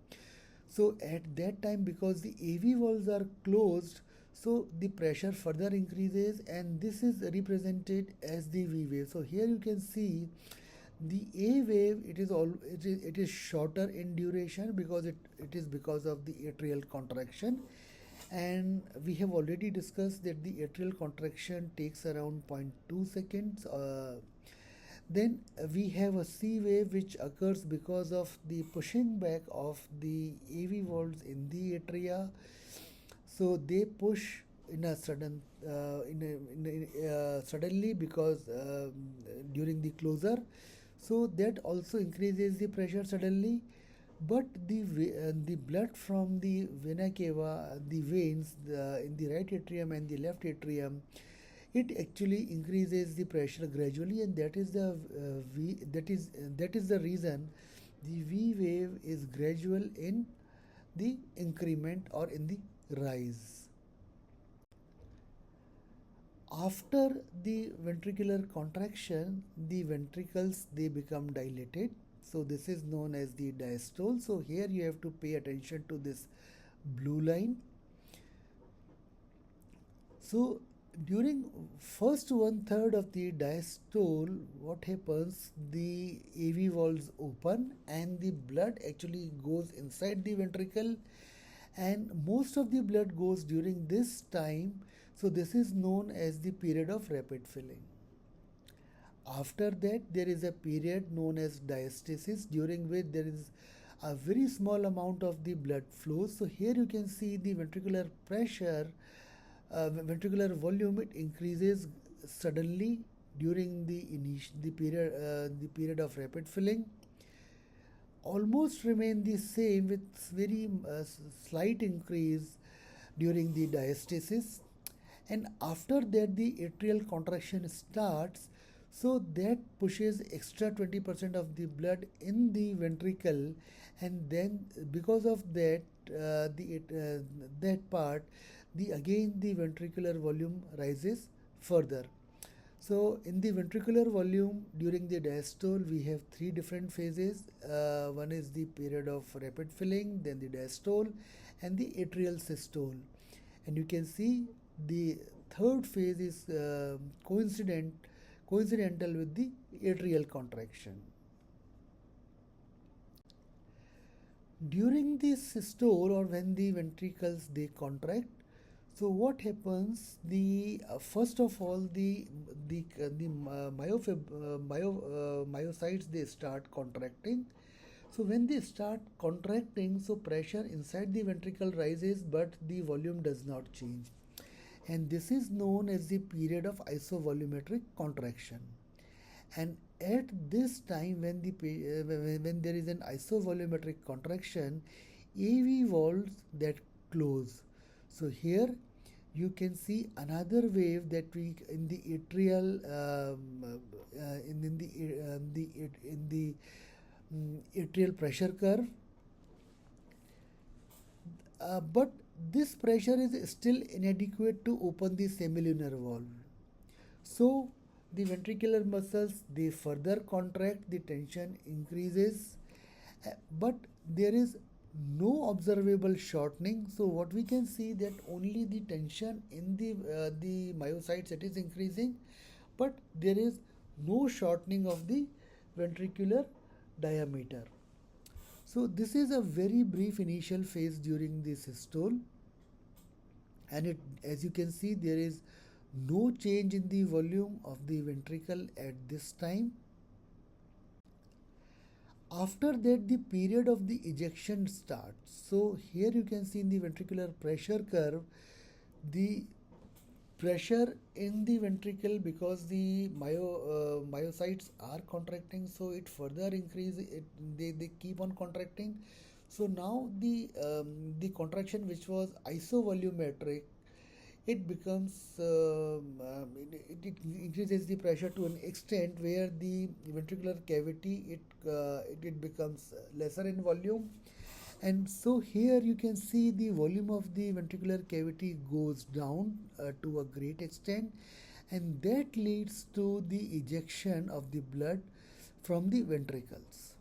So at that time, because the AV walls are closed, so the pressure further increases, and this is represented as the V wave. So here you can see the A wave, it is shorter in duration because it is because of the atrial contraction, and we have already discussed that the atrial contraction takes around 0.2 seconds. Then we have a C wave which occurs because of the pushing back of the AV walls in the atria. So they push in a suddenly because during the closure. So that also increases the pressure suddenly. But the blood from the vena cava, the veins in the right atrium and the left atrium, it actually increases the pressure gradually, and that is the reason the V wave is gradual in the increment or in the rise. After the ventricular contraction, the ventricles they become dilated. So this is known as the diastole. So here you have to pay attention to this blue line. So during first 1/3 of the diastole, what happens? The AV valves open and the blood actually goes inside the ventricle, and most of the blood goes during this time So this is known as the period of rapid filling. After that, there is a period known as diastasis, during which there is a very small amount of the blood flows. So here you can see the ventricular pressure, ventricular volume, it increases suddenly during the period of rapid filling, almost remain the same with very slight increase during the diastasis, and after that the atrial contraction starts, so that pushes extra 20% of the blood in the ventricle, and then because of that that part, the again the ventricular volume rises further. So in the ventricular volume during the diastole, we have three different phases. One is the period of rapid filling, then the diastole, and the atrial systole. And you can see the third phase is coincidental with the atrial contraction. During the systole, or when the ventricles they contract, so what happens? The first of all, myocytes they start contracting. So when they start contracting, so pressure inside the ventricle rises, but the volume does not change, and this is known as the period of isovolumetric contraction. And at this time, when there is an isovolumetric contraction, AV valves that close. So here you can see another wave that we in the atrial in the atrial pressure curve, but this pressure is still inadequate to open the semilunar valve. So the ventricular muscles they further contract, the tension increases, but there is no observable shortening. So what we can see that only the tension in the myocytes it is increasing, but there is no shortening of the ventricular diameter. So this is a very brief initial phase during the systole, and it, as you can see, there is no change in the volume of the ventricle at this time. After that, the period of the ejection starts. So here you can see in the ventricular pressure curve, the pressure in the ventricle, because the myocytes are contracting, so it further increases. They keep on contracting. So now the contraction which was isovolumetric, it becomes it increases the pressure to an extent where the ventricular cavity it becomes lesser in volume, and so here you can see the volume of the ventricular cavity goes down to a great extent, and that leads to the ejection of the blood from the ventricles.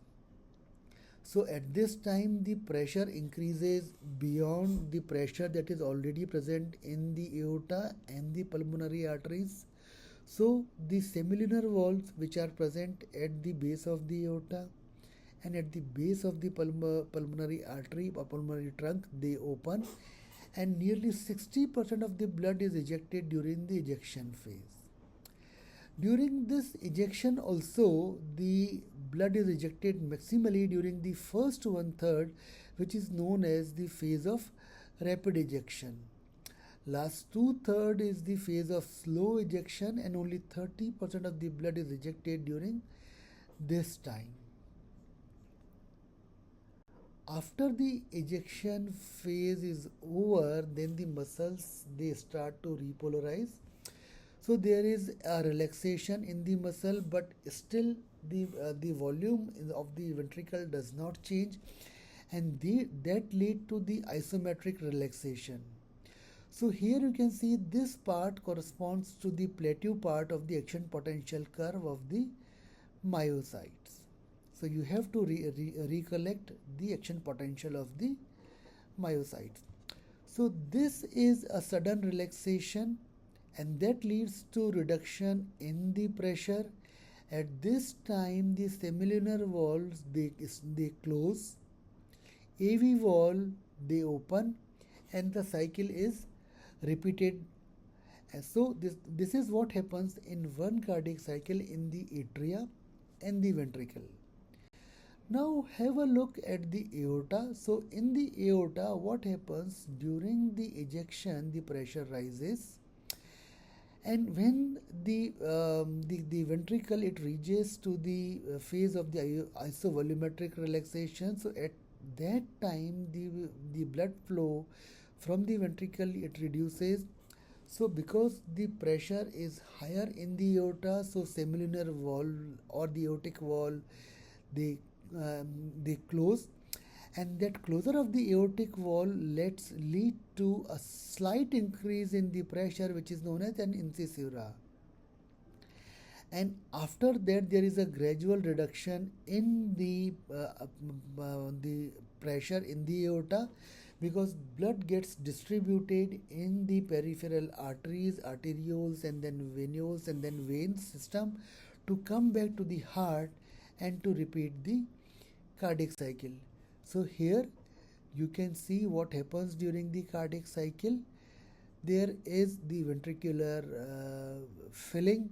So at this time the pressure increases beyond the pressure that is already present in the aorta and the pulmonary arteries. So the semilunar valves which are present at the base of the aorta and at the base of the pulmonary artery or pulmonary trunk, they open, and nearly 60% of the blood is ejected during the ejection phase. During this ejection also, the blood is ejected maximally during the first one third, which is known as the phase of rapid ejection. Last 2/3 is the phase of slow ejection, and only 30% of the blood is ejected during this time. After the ejection phase is over, then the muscles they start to repolarize. So there is a relaxation in the muscle, but still the volume of the ventricle does not change, and that lead to the isometric relaxation. So here you can see this part corresponds to the plateau part of the action potential curve of the myocytes. So you have to recollect the action potential of the myocytes. So this is a sudden relaxation, and that leads to reduction in the pressure. At this time the semilunar valves they close, AV valve they open, and the cycle is repeated So this is what happens in one cardiac cycle in the atria and the ventricle. Now have a look at the aorta. So in the aorta, what happens during the ejection? The pressure rises, and when the ventricle it reaches to the phase of the isovolumetric relaxation. So at that time, the blood flow from the ventricle it reduces. So because the pressure is higher in the aorta, so semilunar wall or the aortic wall they they close, and that closure of the aortic wall lets lead to a slight increase in the pressure, which is known as an incisura. And after that, there is a gradual reduction in the pressure in the aorta, because blood gets distributed in the peripheral arteries, arterioles, and then venules, and then vein system to come back to the heart and to repeat the cardiac cycle. So here you can see what happens during the cardiac cycle. There is the ventricular filling.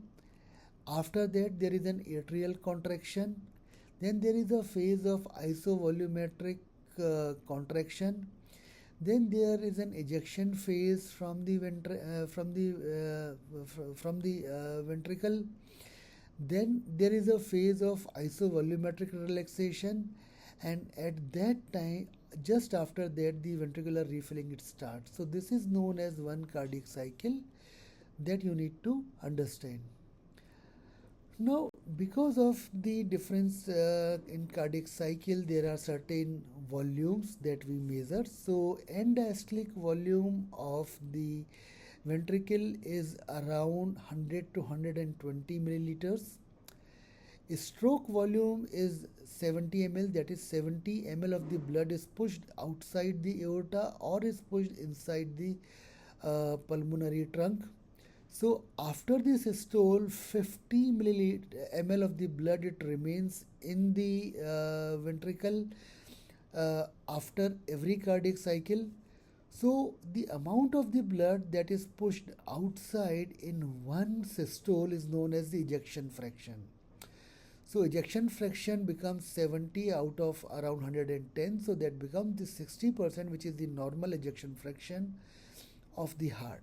After that, there is an atrial contraction. Then there is a phase of isovolumetric contraction. Then there is an ejection phase from the ventricle. Then there is a phase of isovolumetric relaxation, and at that time, just after that, the ventricular refilling it starts. So this is known as one cardiac cycle that you need to understand. Now, because of the difference in cardiac cycle, there are certain volumes that we measure. So, end diastolic volume of the ventricle is around 100 to 120 milliliters. Stroke volume is 70 ml, that is 70 ml of the blood is pushed outside the aorta or is pushed inside the pulmonary trunk. So after this systole, 50 ml of the blood it remains in the ventricle after every cardiac cycle. So the amount of the blood that is pushed outside in one systole is known as the ejection fraction. So ejection fraction becomes 70 out of around 110. So that becomes the 60%, which is the normal ejection fraction of the heart.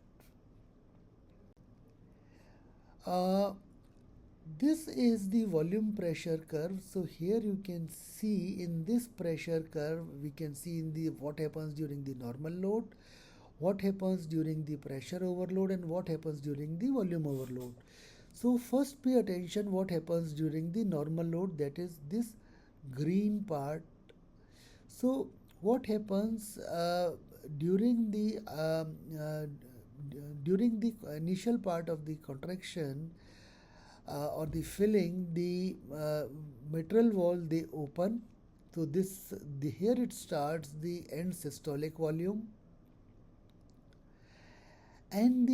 This is the volume pressure curve. So here you can see in this pressure curve, we can see in the what happens during the normal load, what happens during the pressure overload, and what happens during the volume overload. So first pay attention what happens during the normal load, that is this green part. So what happens during the initial part of the contraction or the filling, the mitral wall they open. So here it starts the end systolic volume, and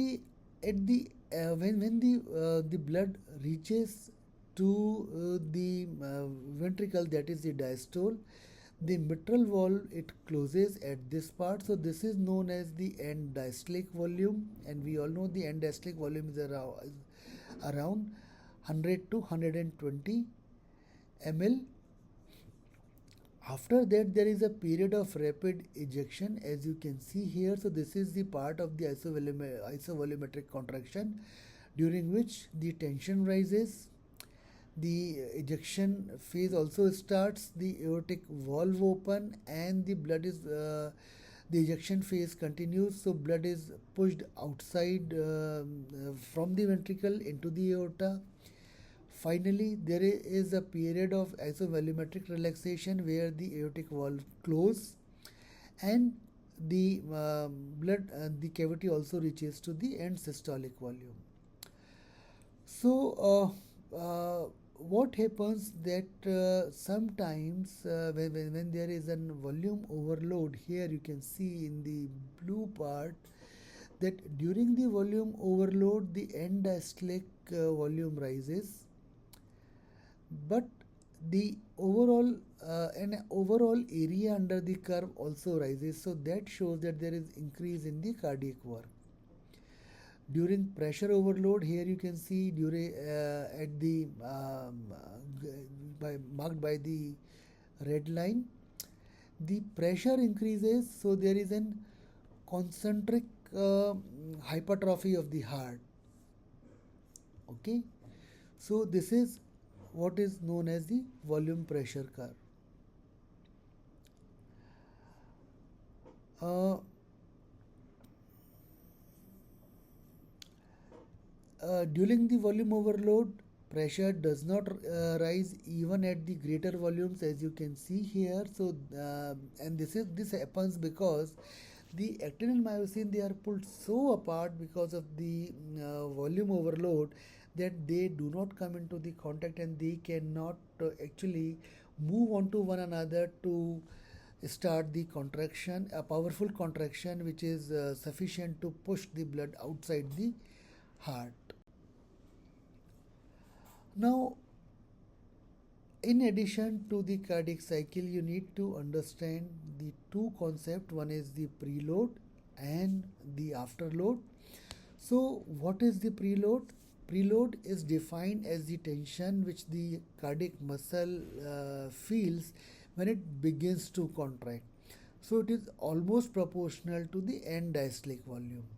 when the blood reaches to the ventricle, that is the diastole, the mitral wall it closes at this part. So this is known as the end diastolic volume, and we all know the end diastolic volume is around 100 to 120 ml. After that, there is a period of rapid ejection, as you can see here. So this is the part of the isovolumetric contraction, during which the tension rises. The ejection phase also starts, the aortic valve open, and the blood is the ejection phase continues. So blood is pushed outside from the ventricle into the aorta. Finally, there is a period of isovolumetric relaxation where the aortic valve closes, and the the cavity also reaches to the end systolic volume. So what happens that sometimes when there is a volume overload, here you can see in the blue part that during the volume overload the end diastolic volume rises, but the overall area under the curve also rises. So that shows that there is increase in the cardiac work. During pressure overload, here you can see during at the marked by the red line, the pressure increases, so there is an concentric hypertrophy of the heart. Okay, so this is what is known as the volume pressure curve. Uh, During the volume overload, pressure does not rise even at the greater volumes, as you can see here. So, and this happens because the actin and myosin, they are pulled so apart because of the volume overload, that they do not come into the contact, and they cannot actually move onto one another to start the contraction, a powerful contraction which is sufficient to push the blood outside the heart. Now, in addition to the cardiac cycle, you need to understand the two concepts. One is the preload and the afterload. So, what is the preload? Preload is defined as the tension which the cardiac muscle feels when it begins to contract. So, it is almost proportional to the end diastolic volume.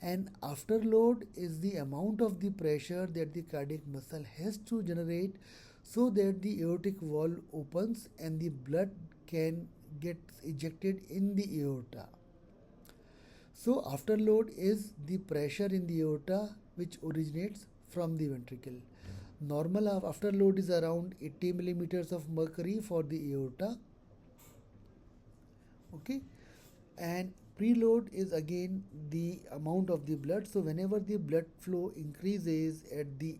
And afterload is the amount of the pressure that the cardiac muscle has to generate so that the aortic valve opens and the blood can get ejected in the aorta. So, afterload is the pressure in the aorta which originates from the ventricle. Normal afterload is around 80 millimeters of mercury for the aorta. Okay, and preload is again the amount of the blood. So whenever the blood flow increases at the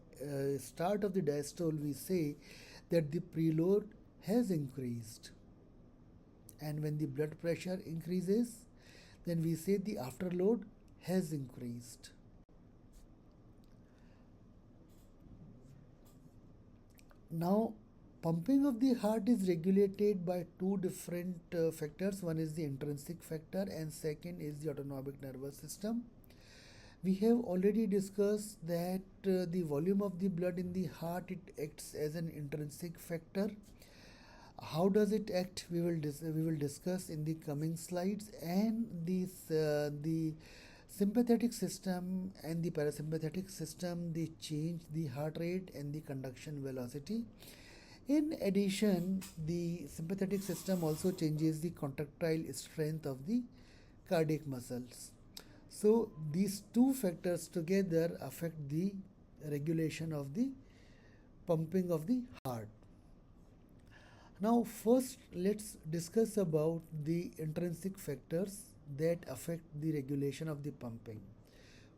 start of the diastole, we say that the preload has increased, and when the blood pressure increases, then we say the afterload has increased. Now, pumping of the heart is regulated by two different factors. One is the intrinsic factor, and second is the autonomic nervous system. We have already discussed that the volume of the blood in the heart, it acts as an intrinsic factor. How does it act? We will discuss in the coming slides. And the sympathetic system and the parasympathetic system, they change the heart rate and the conduction velocity. In addition, the sympathetic system also changes the contractile strength of the cardiac muscles. So these two factors together affect the regulation of the pumping of the heart. Now first let's discuss about the intrinsic factors that affect the regulation of the pumping.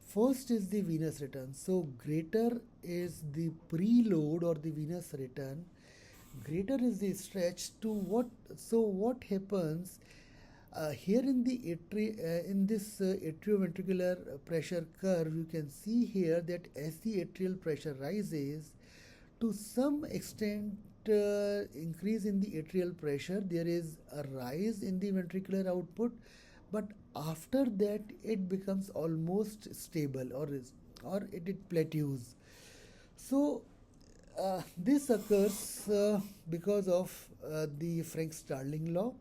First is the venous return. So greater is the preload or the venous return, greater is the stretch to what. So what happens here in the in this atrioventricular pressure curve, you can see here that as the atrial pressure rises, to some extent increase in the atrial pressure, there is a rise in the ventricular output, but after that it becomes almost stable, or it plateaus. So this occurs because of the Frank-Starling law.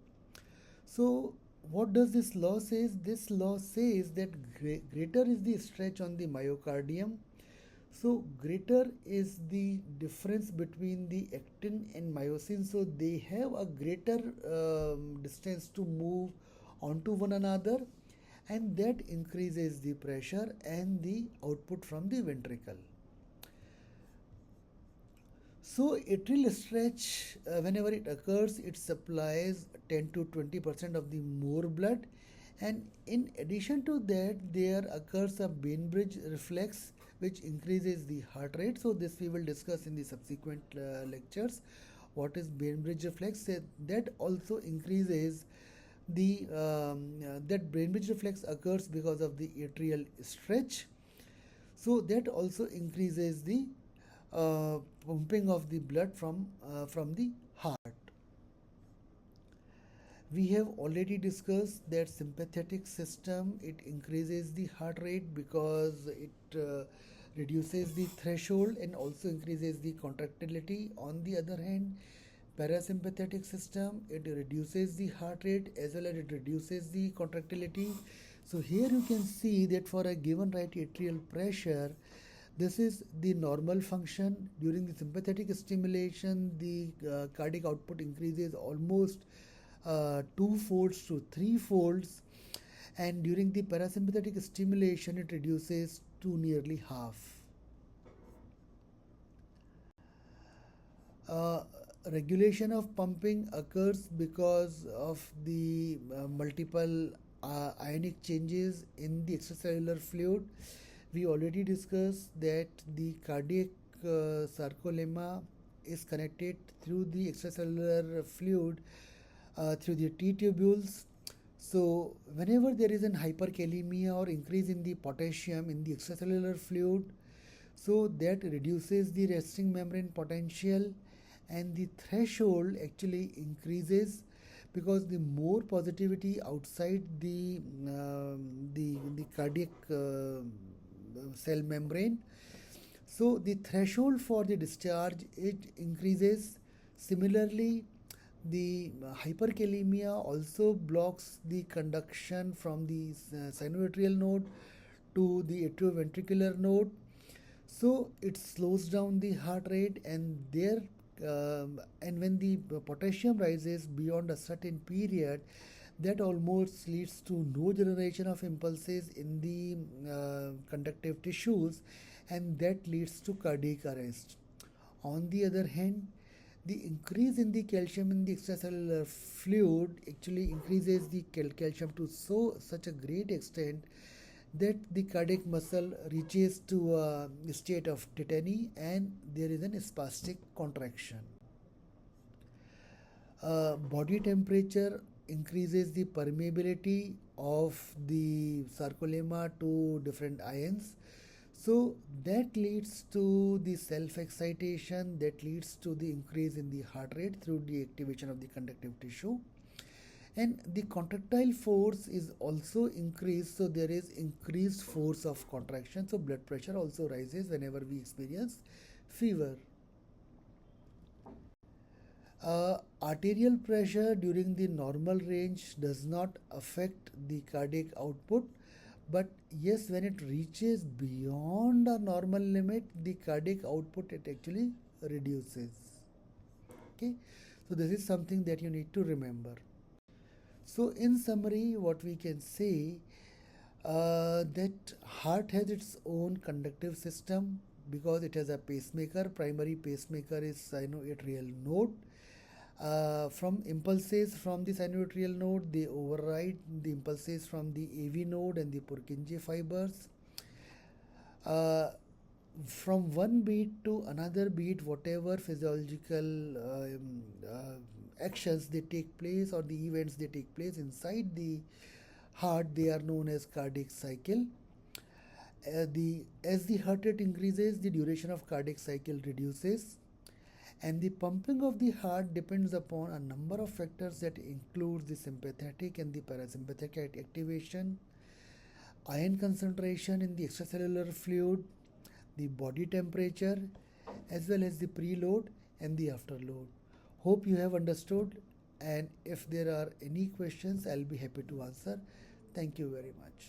So what does this law says? This law says that greater is the stretch on the myocardium. So greater is the difference between the actin and myosin. So they have a greater distance to move onto one another, and that increases the pressure and the output from the ventricle. So atrial stretch, whenever it occurs, it supplies 10 to 20% of the more blood, and in addition to that, there occurs a Bainbridge reflex which increases the heart rate. So this we will discuss in the subsequent lectures. What is Bainbridge reflex? That also increases the that Bainbridge reflex occurs because of the atrial stretch. So that also increases the pumping of the blood from the heart. We have already discussed that sympathetic system, it increases the heart rate because it reduces the threshold and also increases the contractility. On the other hand, parasympathetic system, it reduces the heart rate as well as it reduces the contractility. So here you can see that for a given right atrial pressure, this is the normal function. During the sympathetic stimulation, the cardiac output increases almost two folds to three folds, and during the parasympathetic stimulation, it reduces to nearly half. Uh, Regulation of pumping occurs because of the multiple ionic changes in the extracellular fluid. We already discussed that the cardiac sarcolemma is connected through the extracellular fluid through the T tubules. So, whenever there is an hyperkalemia or increase in the potassium in the extracellular fluid, so that reduces the resting membrane potential and the threshold actually increases because the more positivity outside the cardiac cell membrane, so the threshold for the discharge it increases. Similarly, the hyperkalemia also blocks the conduction from the sinoatrial node to the atrioventricular node, so it slows down the heart rate, and when the potassium rises beyond a certain period, that almost leads to no generation of impulses in the conductive tissues, and that leads to cardiac arrest. On the other hand, the increase in the calcium in the extracellular fluid actually increases the calcium to such a great extent that the cardiac muscle reaches to a state of tetany and there is an spastic contraction. Body temperature increases the permeability of the sarcolemma to different ions. So that leads to the self excitation, that leads to the increase in the heart rate through the activation of the conductive tissue, and the contractile force is also increased, so there is increased force of contraction, so blood pressure also rises whenever we experience fever. Arterial pressure during the normal range does not affect the cardiac output, but yes, when it reaches beyond a normal limit, the cardiac output it actually reduces. Okay, so this is something that you need to remember. So, in summary, what we can say that heart has its own conductive system because it has a pacemaker. Primary pacemaker is sinoatrial node. From impulses from the sinoatrial node, they override the impulses from the AV node and the Purkinje fibers. Uh, from one beat to another beat, whatever physiological actions they take place or the events they take place inside the heart, they are known as cardiac cycle. As the heart rate increases, the duration of cardiac cycle reduces, and the pumping of the heart depends upon a number of factors that include the sympathetic and the parasympathetic activation, ion concentration in the extracellular fluid, the body temperature, as well as the preload and the afterload. Hope you have understood, and if there are any questions, I'll be happy to answer. Thank you very much.